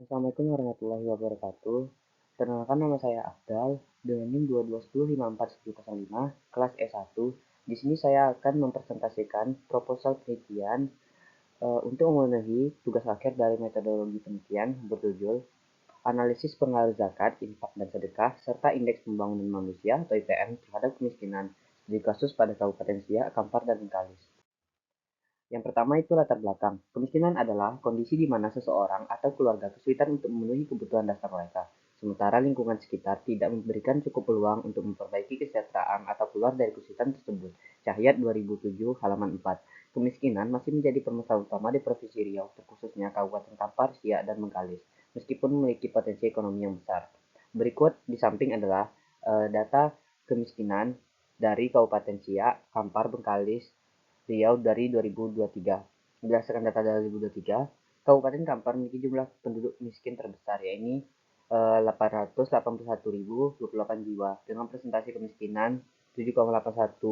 Assalamualaikum warahmatullahi wabarakatuh. Perkenalkan nama saya Afdal dengan NIM 221054105 kelas E1. Di sini saya akan mempresentasikan proposal penelitian untuk memenuhi tugas akhir dari metodologi penelitian berjudul Analisis Pengaruh Zakat, Infak, dan Sedekah serta Indeks Pembangunan Manusia atau IPM terhadap kemiskinan di kasus pada Kabupaten Siak, Kampar, dan Bengkalis. Yang pertama itu latar belakang. Kemiskinan adalah kondisi di mana seseorang atau keluarga kesulitan untuk memenuhi kebutuhan dasar mereka, sementara lingkungan sekitar tidak memberikan cukup peluang untuk memperbaiki kesejahteraan atau keluar dari kesulitan tersebut. Cahyat 2007 halaman 4. Kemiskinan masih menjadi permasalahan utama di Provinsi Riau, terkhususnya Kabupaten Kampar, Siak, dan Bengkalis, meskipun memiliki potensi ekonomi yang besar. Berikut di samping adalah data kemiskinan dari Kabupaten Siak, Kampar, Bengkalis, Riau dari 2023. Berdasarkan data dari 2023, Kabupaten Kampar memiliki jumlah penduduk miskin terbesar, yaitu 881.028 jiwa, dengan presentasi kemiskinan 7,81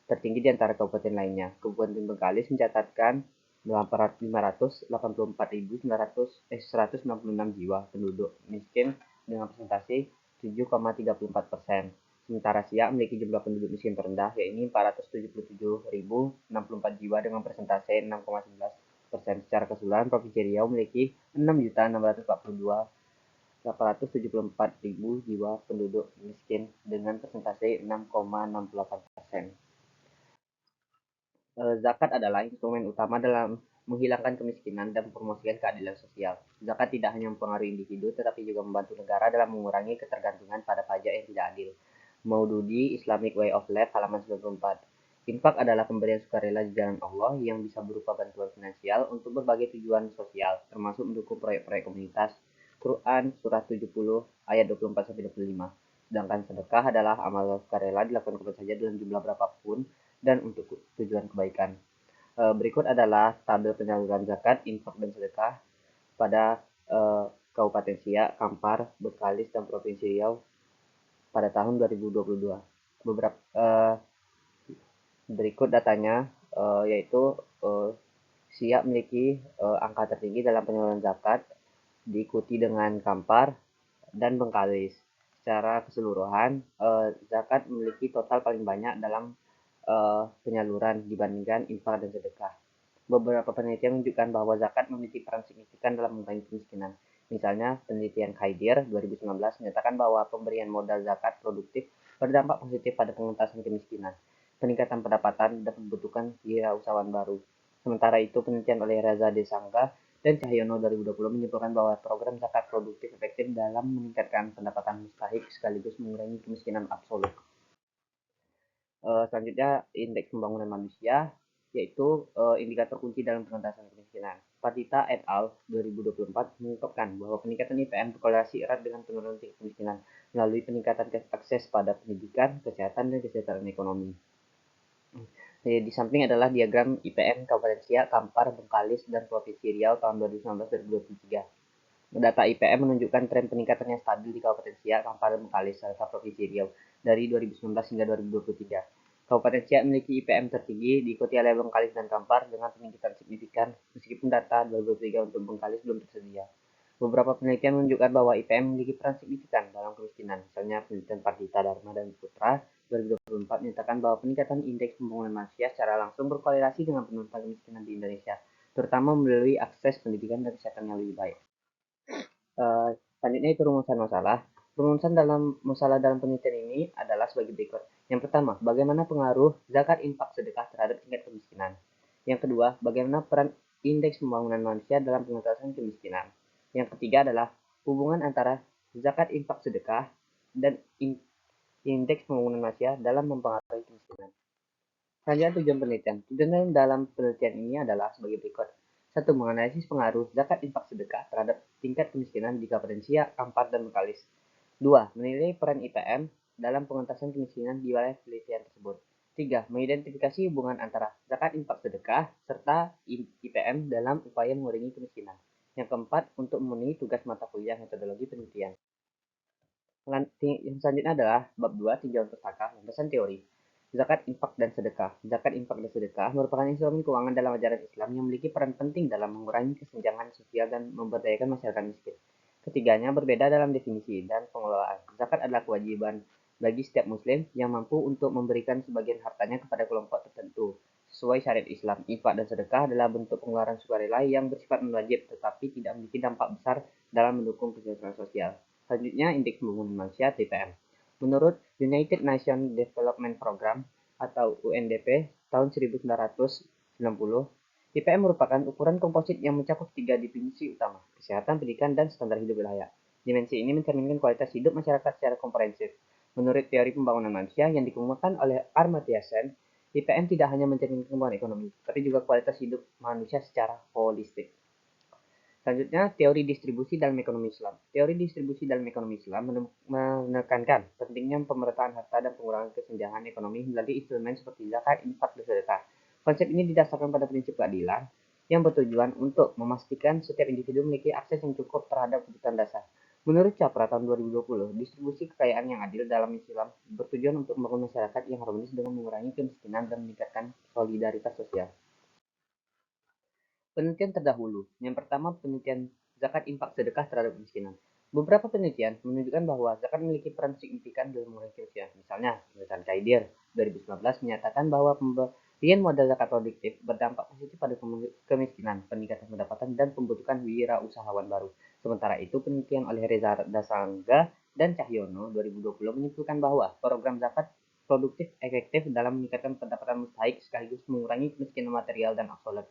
tertinggi di antara kabupaten lainnya. Kabupaten Bengkalis mencatatkan 584.196 jiwa penduduk miskin dengan presentasi 7,34%. Sementara Siak memiliki jumlah penduduk miskin terendah, yaitu 477.064 jiwa dengan persentase 6,11%. Secara keseluruhan, Provinsi Riau memiliki 6.642.874 jiwa penduduk miskin dengan persentase 6,68%. Zakat adalah instrumen utama dalam menghilangkan kemiskinan dan mempromosikan keadilan sosial. Zakat tidak hanya mempengaruhi individu, tetapi juga membantu negara dalam mengurangi ketergantungan pada pajak yang tidak adil. Maududi Islamic Way of Life halaman 94. Infak adalah pemberian sukarela di jalan Allah yang bisa berupa bantuan finansial untuk berbagai tujuan sosial, termasuk mendukung proyek-proyek komunitas. Quran Surah 70 ayat 24-25. Sedangkan sedekah adalah amal sukarela dilakukan kapan saja dalam jumlah berapapun dan untuk tujuan kebaikan. Berikut adalah tabel penyaluran zakat, infak, dan sedekah pada Kabupaten Siak, Kampar, Bengkalis, dan Provinsi Riau pada tahun 2022. Beberapa berikut datanya yaitu Siak memiliki angka tertinggi dalam penyaluran zakat, diikuti dengan Kampar dan Bengkalis. Secara keseluruhan, zakat memiliki total paling banyak dalam penyaluran dibandingkan infak dan sedekah. Beberapa penelitian menunjukkan bahwa zakat memiliki peran signifikan dalam mengurangi kemiskinan. Misalnya, penelitian Khaidir 2019 menyatakan bahwa pemberian modal zakat produktif berdampak positif pada pengentasan kemiskinan, peningkatan pendapatan, dan pembentukan wirausahawan baru. Sementara itu, penelitian oleh Reza Desangga dan Cahyono 2020 menyimpulkan bahwa program zakat produktif efektif dalam meningkatkan pendapatan mustahik sekaligus mengurangi kemiskinan absolut. Selanjutnya indeks pembangunan manusia, yaitu indikator kunci dalam pengentasan kemiskinan. Partita et al. 2024 mengungkapkan bahwa peningkatan IPM berkorelasi erat dengan penurunan tingkat kemiskinan melalui peningkatan akses pada pendidikan, kesehatan, dan kesejahteraan ekonomi. Di samping adalah diagram IPM Kabupaten Siak, Kampar, Bengkalis, dan Provinsi Riau tahun 2019-2023. Data IPM menunjukkan tren peningkatan yang stabil di Kabupaten Siak, Kampar, dan Bengkalis, serta Provinsi Riau dari 2019 hingga 2023. Kabupaten Siak memiliki IPM tertinggi, diikuti oleh Bengkalis dan Kampar dengan peningkatan signifikan, meskipun data 2023 untuk Bengkalis belum tersedia. Beberapa penelitian menunjukkan bahwa IPM memiliki peran signifikan dalam kemiskinan, misalnya penelitian Partita Dharma dan Putra 2024 menyatakan bahwa peningkatan indeks pembangunan manusia secara langsung berkorelasi dengan penurunan kemiskinan di Indonesia, terutama melalui akses pendidikan dan kesehatan yang lebih baik. Selanjutnya itu rumusan masalah. Rumusan dalam masalah dalam penelitian ini adalah sebagai berikut. Yang pertama, bagaimana pengaruh zakat, infak, sedekah terhadap tingkat kemiskinan. Yang kedua, bagaimana peran indeks pembangunan manusia dalam pengentasan kemiskinan. Yang ketiga adalah hubungan antara zakat, infak, sedekah dan indeks pembangunan manusia dalam mempengaruhi kemiskinan. Selanjutnya tujuan penelitian. Tujuan dalam penelitian ini adalah sebagai berikut. 1. Menganalisis pengaruh zakat, infak, sedekah terhadap tingkat kemiskinan di Kabupaten Siak, Kampar, dan Bengkalis. 2. Menilai peran IPM dalam pengentasan kemiskinan di wilayah penelitian tersebut. 3. Mengidentifikasi hubungan antara zakat, infak, sedekah serta IPM dalam upaya mengurangi kemiskinan. Yang keempat, untuk memenuhi tugas mata kuliah metodologi penelitian. Yang selanjutnya adalah bab 2, tinjauan pustaka, landasan teori. Zakat, infak, dan sedekah. Zakat, infak, dan sedekah merupakan instrumen keuangan dalam ajaran Islam yang memiliki peran penting dalam mengurangi kesenjangan sosial dan memberdayakan masyarakat miskin. Ketiganya berbeda dalam definisi dan pengelolaan. Zakat adalah kewajiban bagi setiap muslim yang mampu untuk memberikan sebagian hartanya kepada kelompok tertentu sesuai syariat Islam. Infak dan sedekah adalah bentuk pengeluaran sukarela yang bersifat wajib tetapi tidak memiliki dampak besar dalam mendukung kesejahteraan sosial. Selanjutnya, Indeks Pembangunan Manusia (TPM). Menurut United Nations Development Program atau UNDP tahun 1990, IPM merupakan ukuran komposit yang mencakup tiga definisi utama: kesehatan, pendidikan, dan standar hidup layak. Dimensi ini mencerminkan kualitas hidup masyarakat secara komprehensif. Menurut teori pembangunan manusia yang dikemukakan oleh Amartya Sen, IPM tidak hanya mencerminkan kemampuan ekonomi, tapi juga kualitas hidup manusia secara holistik. Selanjutnya, teori distribusi dalam ekonomi Islam. Teori distribusi dalam ekonomi Islam menekankan pentingnya pemerataan harta dan pengurangan kesenjangan ekonomi melalui instrumen seperti zakat, infak, dan sedekah. Konsep ini didasarkan pada prinsip keadilan yang bertujuan untuk memastikan setiap individu memiliki akses yang cukup terhadap kebutuhan dasar. Menurut Capra tahun 2020, distribusi kekayaan yang adil dalam Islam bertujuan untuk membangun masyarakat yang harmonis dengan mengurangi kemiskinan dan meningkatkan solidaritas sosial. Penelitian terdahulu. Yang pertama, penelitian zakat, infak, sedekah terhadap kemiskinan. Beberapa penelitian menunjukkan bahwa zakat memiliki peran signifikan dalam mengurangi kemiskinan. Misalnya, penelitian Kaidir 2019 menyatakan bahwa pemberian modal zakat produktif berdampak positif pada kemiskinan, peningkatan pendapatan, dan pembentukan wirausahawan baru. Sementara itu, penelitian oleh Reza Dasangga dan Cahyono 2020 menyimpulkan bahwa program zakat produktif efektif dalam meningkatkan pendapatan mustahik sekaligus mengurangi kemiskinan material dan absolut.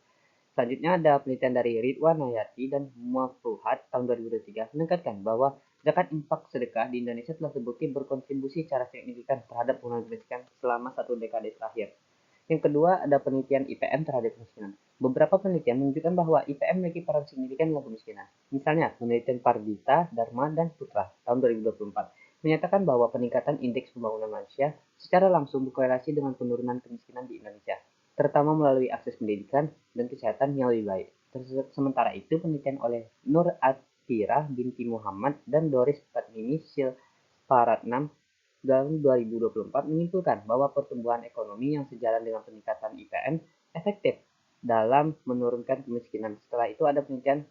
Selanjutnya ada penelitian dari Ridwan Hayati dan Muafuhat tahun 2003 menekankan bahwa zakat, infak, sedekah di Indonesia telah terbukti berkontribusi secara signifikan terhadap penurunan kemiskinan selama satu dekade terakhir. Yang kedua ada penelitian IPM terhadap kemiskinan. Beberapa penelitian menunjukkan bahwa IPM memiliki peran signifikan dalam kemiskinan. Misalnya penelitian Pardita, Dharma, dan Putra tahun 2024 menyatakan bahwa peningkatan indeks pembangunan manusia secara langsung berkorelasi dengan penurunan kemiskinan di Indonesia, terutama melalui akses pendidikan dan kesehatan yang lebih baik. Sementara itu, penelitian oleh Nur Atirah binti Muhammad dan Doris Padmini Silparatnam tahun 2024 menyimpulkan bahwa pertumbuhan ekonomi yang sejalan dengan peningkatan IPM efektif dalam menurunkan kemiskinan. Setelah itu ada penelitian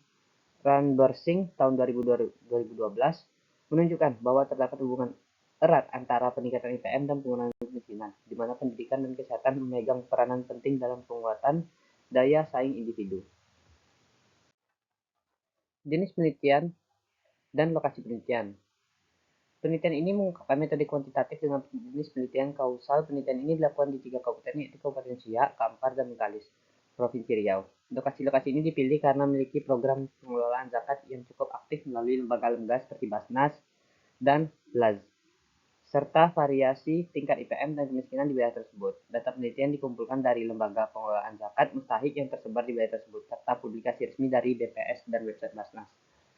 Ranbersing tahun 2012 menunjukkan bahwa terdapat hubungan erat antara peningkatan IPM dan pengurangan kemiskinan, di mana pendidikan dan kesehatan memegang peranan penting dalam penguatan daya saing individu. Jenis penelitian dan lokasi penelitian. Penelitian ini mengungkapkan metode kuantitatif dengan jenis penelitian kausal. Penelitian ini dilakukan di 3 kabupaten, yaitu Kabupaten Siak, Kampar, dan Bengkalis, Provinsi Riau. Lokasi-lokasi ini dipilih karena memiliki program pengelolaan zakat yang cukup aktif melalui lembaga-lembaga seperti Basnas dan LAZ, serta variasi tingkat IPM dan kemiskinan di wilayah tersebut. Data penelitian dikumpulkan dari lembaga pengelolaan zakat mustahik yang tersebar di wilayah tersebut, serta publikasi resmi dari BPS dan website Basnas.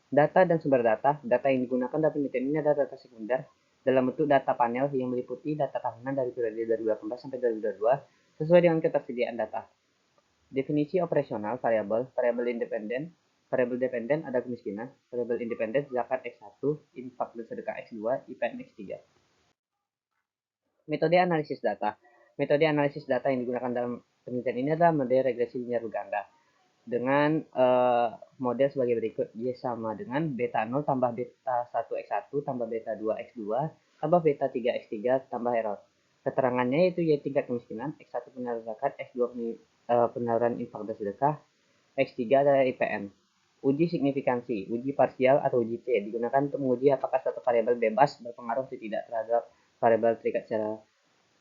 Data dan sumber data. Data yang digunakan dalam penelitian ini adalah data sekunder dalam bentuk data panel yang meliputi data tahunan dari periode 2018 sampai 2022 sesuai dengan ketersediaan data. Definisi operasional variabel, variabel independen, variabel dependen ada kemiskinan, variabel independen zakat X1, infak dan sedekah X2, IPM X3. Metode analisis data. Metode analisis data yang digunakan dalam penelitian ini adalah metode regresi linear berganda dengan model sebagai berikut. Y sama dengan beta 0 tambah beta 1 X1 tambah beta 2 X2 tambah beta 3 X3 tambah error. Keterangannya yaitu Y tingkat kemiskinan, X1 penyaluran zakat, X2 penyaluran infak dan sedekah, X3 adalah IPM. Uji signifikansi, uji parsial atau uji C digunakan untuk menguji apakah suatu variabel bebas berpengaruh atau tidak terhadap variabel terikat secara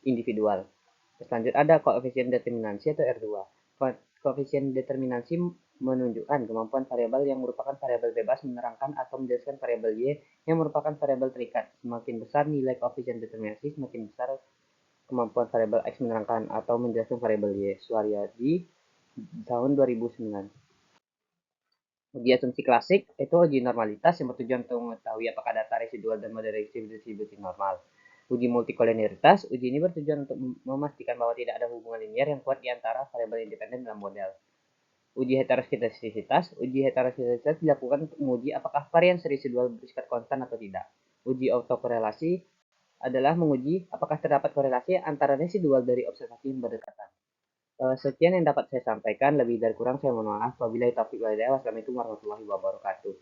individual. Selanjutnya ada koefisien determinansi atau R2. Koefisien determinansi menunjukkan kemampuan variabel yang merupakan variabel bebas menerangkan atau menjelaskan variabel Y yang merupakan variabel terikat. Semakin besar nilai koefisien determinansi, semakin besar kemampuan variabel X menerangkan atau menjelaskan variabel Y. Suaryadi tahun 2009. Uji asumsi klasik itu uji normalitas yang bertujuan untuk mengetahui apakah data residual dan model distribusi normal. Uji multikolinialitas, uji ini bertujuan untuk memastikan bahwa tidak ada hubungan linier yang kuat di antara variabel independen dalam model. Uji heteroskedastisitas, uji heteroskedastisitas dilakukan untuk menguji apakah varians residual bersifat konstan atau tidak. Uji autokorelasi, adalah menguji apakah terdapat korelasi antara residual dari observasi yang berdekatan. Sekian yang dapat saya sampaikan, lebih dari kurang saya mohon maaf. Wabillahi taufiq wal hidayah. Wassalamualaikum warahmatullahi wabarakatuh.